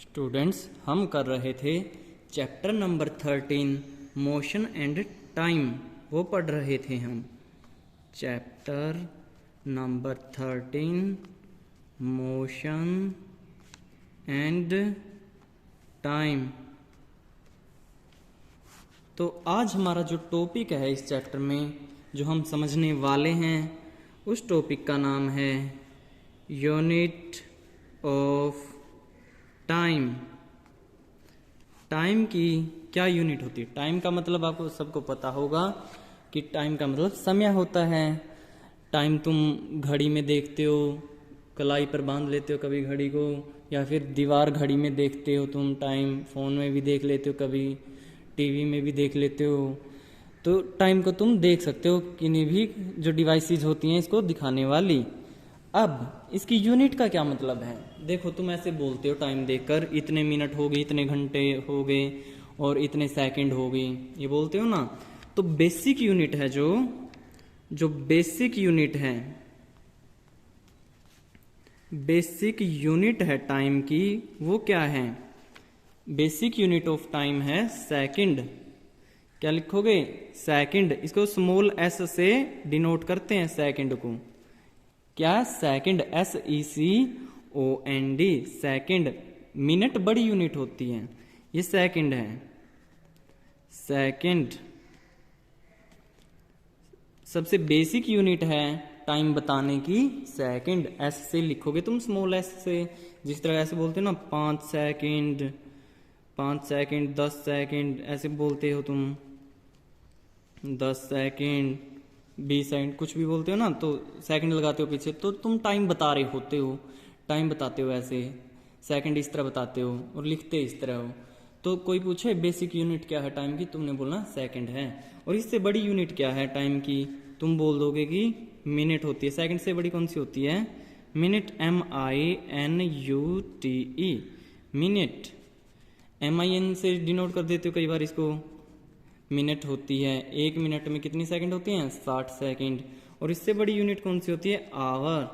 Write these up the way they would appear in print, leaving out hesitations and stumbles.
Students, हम कर रहे थे chapter number 13 motion and time. वो पढ़ रहे थे हम chapter number 13 motion and time. तो आज हमारा जो टॉपिक है इस चैप्टर में जो हम समझने वाले हैं उस टॉपिक का नाम है यूनिट ऑफ टाइम। टाइम की क्या यूनिट होती है? टाइम का मतलब आपको सबको पता होगा कि टाइम का मतलब समय होता है। टाइम तुम घड़ी में देखते हो, कलाई पर बांध लेते हो कभी घड़ी को, या फिर दीवार घड़ी में देखते हो तुम टाइम, फोन में भी देख लेते हो, कभी टीवी में भी देख लेते हो। तो टाइम को तुम देख सकते हो किन्हीं भी जो डिवाइसेस होती हैं इसको दिखाने वाली। अब इसकी यूनिट का क्या मतलब है? देखो, तुम ऐसे बोलते हो टाइम देखकर, इतने मिनट हो गए, इतने घंटे हो गए और इतने सेकंड हो गए, ये बोलते हो ना। तो बेसिक यूनिट है जो बेसिक यूनिट है, बेसिक यूनिट है टाइम की, वो क्या है? बेसिक यूनिट ऑफ टाइम है सेकंड। क्या लिखोगे? सेकंड। इसको स्मॉल एस से डिनोट करते हैं सेकंड को। क्या? Second, SECOND, second. मिनट बड़ी यूनिट होती है, ये सेकंड है। सेकंड सबसे बेसिक यूनिट है टाइम बताने की, सेकंड। एस से लिखोगे तुम, स्मॉल एस से। जिस तरह ऐसे बोलते हो ना 5 सेकंड, 5 सेकंड, 10 सेकंड, ऐसे बोलते हो तुम। 10 सेकंड, 20 सेकंड, कुछ भी बोलते हो ना तो सेकंड लगाते हो पीछे, तो तुम टाइम बता रहे होते हो, टाइम बताते हो ऐसे। सेकंड इस तरह बताते हो और लिखते इस तरह हो। तो कोई पूछे बेसिक यूनिट क्या है टाइम की, तुमने बोलना सेकंड है। और इससे बड़ी यूनिट क्या है टाइम की? तुम बोल दोगे कि मिनट होती है। सेकंड से बड़ी कौन सी होती है? Minute, MINUTE, minute. MIN से डिनोट कर देते हो कई बार इसको, मिनट होती है। एक मिनट में कितनी सेकंड होती हैं? 60 सेकंड। और इससे बड़ी यूनिट कौन सी होती है? आवर।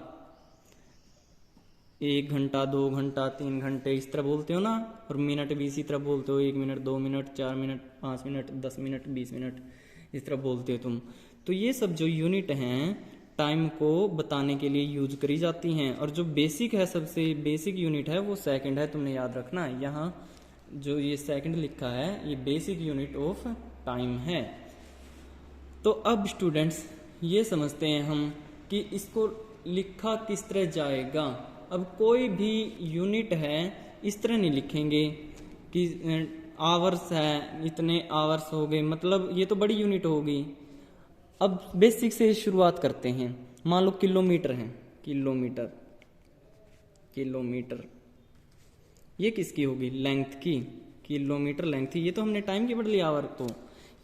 1 घंटा, 2 घंटा, 3 घंटे, इस तरह बोलते हो ना। और मिनट भी इसी तरह बोलते हो, 1 minute, 2 minute, 4 minute, 5 minute, 10 minute, 20 minute, इस तरह बोलते हो तुम। तो ये सब जो यूनिट हैं टाइम को बताने के लिए यूज करी जाती हैं। और जो बेसिक है, सबसे बेसिक यूनिट है वो सेकंड है, तुमने याद रखना। यहाँ जो ये सेकंड लिखा है ये बेसिक यूनिट ऑफ टाइम है। तो अब स्टूडेंट्स ये समझते हैं हम कि इसको लिखा किस तरह जाएगा। अब कोई भी यूनिट है इस तरह नहीं लिखेंगे कि आवर्स है, इतने आवर्स हो गए, मतलब ये तो बड़ी यूनिट होगी। अब बेसिक से शुरुआत करते हैं। मान लो किलोमीटर है, किलोमीटर, किलोमीटर ये किसकी होगी? लेंथ की। किलोमीटर लेंथ, ये तो हमने टाइम की पढ़ ली। आवर तो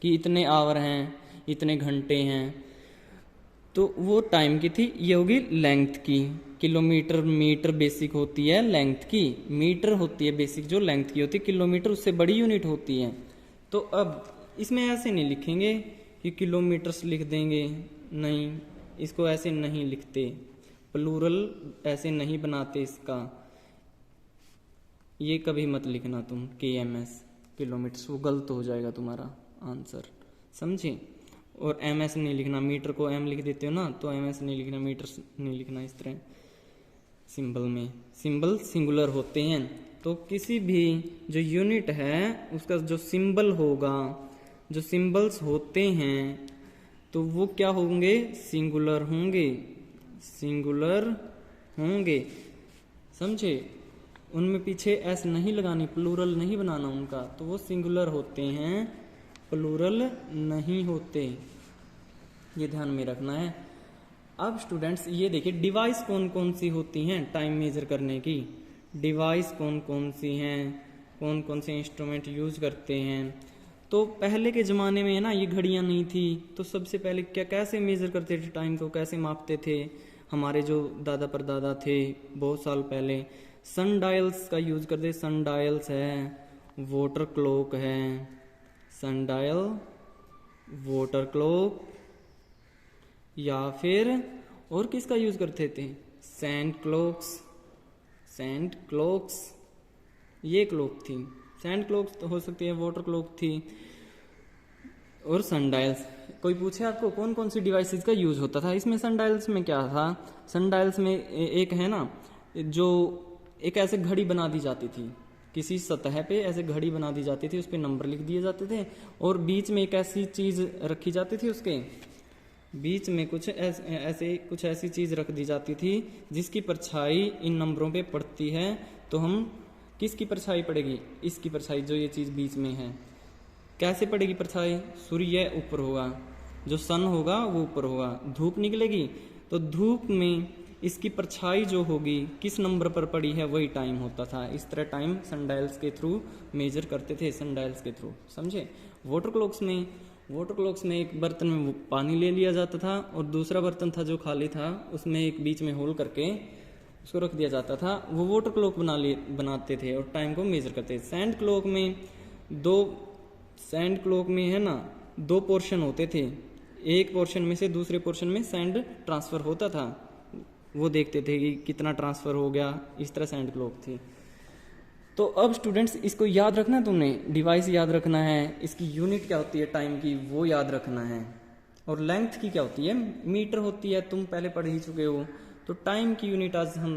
कि इतने आवर हैं, इतने घंटे हैं, तो वो टाइम की थी। ये होगी लेंथ की। किलोमीटर, मीटर बेसिक होती है लेंथ की, मीटर होती है बेसिक जो लेंथ की होती है, किलोमीटर उससे बड़ी यूनिट होती है। तो अब इसमें ऐसे नहीं लिखेंगे कि किलोमीटर्स लिख देंगे, नहीं, इसको ऐसे नहीं लिखते, प्लूरल ऐसे नहीं बनाते इसका। ये कभी मत लिखना तुम KMS, किलोमीटर्स, वो गलत हो जाएगा तुम्हारा आंसर, समझे? और MS नहीं लिखना, मीटर को M लिख देते हो ना, तो MS नहीं लिखना, मीटर नहीं लिखना। इस तरह सिंबल में, सिंबल सिंगुलर होते हैं। तो किसी भी जो यूनिट है उसका जो सिंबल होगा, जो सिंबल्स होते हैं, तो वो क्या होंगे? सिंगुलर होंगे, सिंगुलर होंगे, समझे? उनमें पीछे S नहीं लगानी, प्लूरल नहीं बनाना उनका, तो वो सिंगुलर होते हैं, प्लूरल नहीं होते। ये ध्यान में रखना है। अब स्टूडेंट्स ये देखिए डिवाइस कौन कौन सी होती हैं टाइम मेजर करने की। डिवाइस कौन कौन सी हैं, कौन कौन से इंस्ट्रूमेंट यूज करते हैं? तो पहले के ज़माने में ना ये घड़ियाँ नहीं थी, तो सबसे पहले क्या कैसे मेजर करते थे टाइम को, कैसे मापते थे? हमारे जो दादा परदादा थे बहुत साल पहले सन डायल्स का यूज करते। सन डायल्स है, वाटर क्लॉक है, सन डायल, वाटर क्लॉक, या फिर और किसका यूज करते थे? सैंड क्लॉक्स, सैंड क्लॉक्स, ये क्लॉक थी। सैंड क्लॉक तो हो सकती है, वाटर क्लॉक थी, और सनडायल्स। कोई पूछे आपको कौन कौन सी डिवाइसेस का यूज होता था इसमें? सनडायल्स में क्या था? सनडायल्स में एक है ना, जो एक ऐसे घड़ी बना दी जाती थी, किसी सतह पे ऐसे घड़ी बना दी जाती थी, उस पर नंबर लिख दिए जाते थे, और बीच में एक ऐसी चीज रखी जाती थी, उसके बीच में कुछ ऐसी चीज रख दी जाती थी जिसकी परछाई इन नंबरों पे पड़ती है, तो हम किसकी परछाई पड़ेगी? इसकी परछाई, जो ये चीज बीच में है। कैसे पड़ेगी परछाई? सूर्य ऊपर होगा, जो सन होगा वो ऊपर होगा, धूप निकलेगी तो धूप में इसकी परछाई जो होगी किस नंबर पर पड़ी है वही टाइम होता था। इस तरह टाइम सनडायल्स के थ्रू मेजर करते थे, सनडायल्स के थ्रू, समझे? वाटर क्लॉक्स में एक बर्तन में पानी ले लिया जाता था, और दूसरा बर्तन था जो खाली था, उसमें एक बीच में होल करके उसको रख दिया जाता था, वो वाटर क्लॉक बनाते थे और टाइम को मेजर करते थे। सैंड क्लॉक में है ना, दो पोर्शन होते थे, एक पोर्शन में से दूसरे पोर्शन में सैंड ट्रांसफर होता था, वो देखते थे कि कितना ट्रांसफर हो गया, इस तरह सैंड क्लॉक थी। तो अब स्टूडेंट्स इसको याद रखना है, तुमने डिवाइस याद रखना है, इसकी यूनिट क्या होती है टाइम की वो याद रखना है, और लेंथ की क्या होती है? मीटर होती है, तुम पहले पढ़ ही चुके हो। तो टाइम की यूनिट आज हम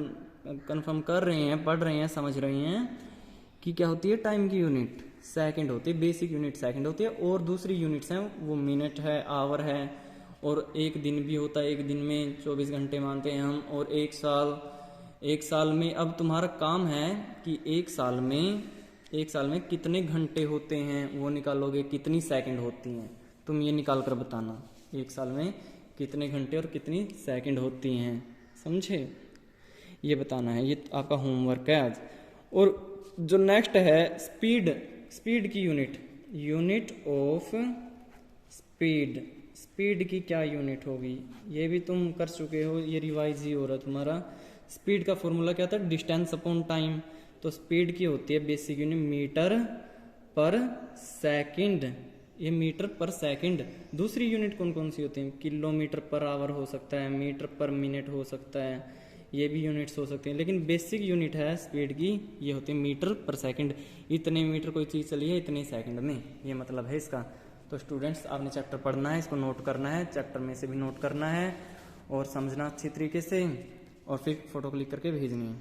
कंफर्म कर रहे हैं, पढ़ रहे हैं, समझ रहे हैं कि क्या होती है टाइम की यूनिट? सेकंड होती है, बेसिक यूनिट सेकंड होती है, और दूसरी यूनिट्स हैं वो मिनट है, आवर है, और एक दिन भी होता है, एक दिन में 24 घंटे मानते हैं हम, और एक साल में अब तुम्हारा काम है कि एक साल में कितने घंटे होते हैं वो निकालोगे, कितनी सेकंड होती हैं तुम ये निकाल कर बताना, एक साल में कितने घंटे और कितनी सेकंड होती हैं, समझे? ये बताना है, ये आपका होमवर्क है आज। और जो नेक्स्ट है स्पीड की यूनिट ऑफ स्पीड की क्या यूनिट होगी? ये भी तुम कर चुके हो, ये रिवाइज ही हो रहा तुम्हारा। स्पीड का फॉर्मूला क्या था? Distance upon time. तो स्पीड की होती है बेसिक यूनिट मीटर पर सेकंड, ये मीटर पर सेकंड। दूसरी यूनिट कौन कौन सी होती है? किलोमीटर पर आवर हो सकता है, मीटर पर मिनट हो सकता है, ये भी यूनिट्स हो सकती हैं, लेकिन बेसिक यूनिट है स्पीड की, ये होती है मीटर पर सेकंड। इतने मीटर कोई चीज़ चली है इतने सेकंड में, ये मतलब है इसका। तो स्टूडेंट्स आपने चैप्टर पढ़ना है, इसको नोट करना है, चैप्टर में से भी नोट करना है और समझना अच्छी तरीके से, और फिर फोटो क्लिक करके भेजनी है।